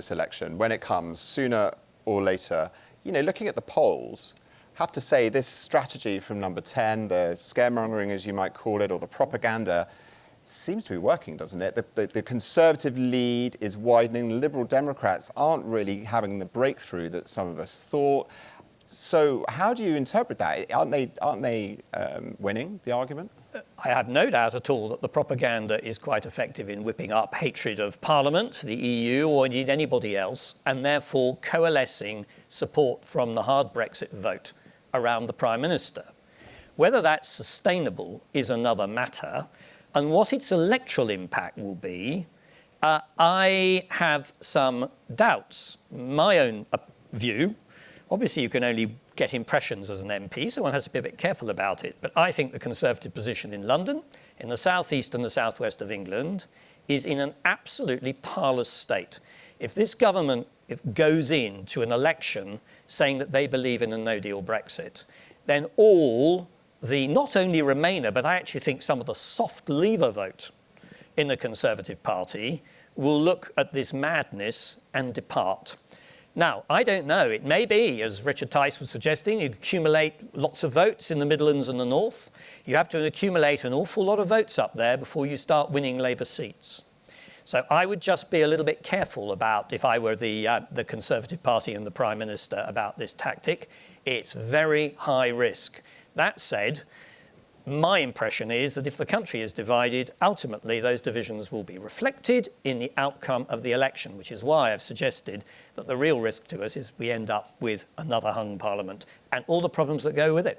this election, when it comes, sooner or later, looking at the polls, have to say this strategy from number 10, the scaremongering, as you might call it, or the propaganda, seems to be working, doesn't it? The Conservative lead is widening. The Liberal Democrats aren't really having the breakthrough that some of us thought. So how do you interpret that? Aren't they winning the argument? I have no doubt at all that the propaganda is quite effective in whipping up hatred of Parliament, the EU, or indeed anybody else, and therefore coalescing support from the hard Brexit vote around the Prime Minister. Whether that's sustainable is another matter, and what its electoral impact will be, I have some doubts. My own view, obviously you can only get impressions as an MP, so one has to be a bit careful about it. But I think the Conservative position in London, in the southeast and the southwest of England, is in an absolutely parlous state. If this government goes into an election saying that they believe in a no-deal Brexit, then all the not only Remainer, but I actually think some of the soft Leaver vote in the Conservative Party will look at this madness and depart. Now, I don't know. It may be, as Richard Tice was suggesting, you accumulate lots of votes in the Midlands and the North. You have to accumulate an awful lot of votes up there before you start winning Labour seats. So I would just be a little bit careful about, if I were the Conservative Party and the Prime Minister, about this tactic. It's very high risk. That said, my impression is that if the country is divided, ultimately those divisions will be reflected in the outcome of the election, which is why I've suggested that the real risk to us is we end up with another hung parliament and all the problems that go with it.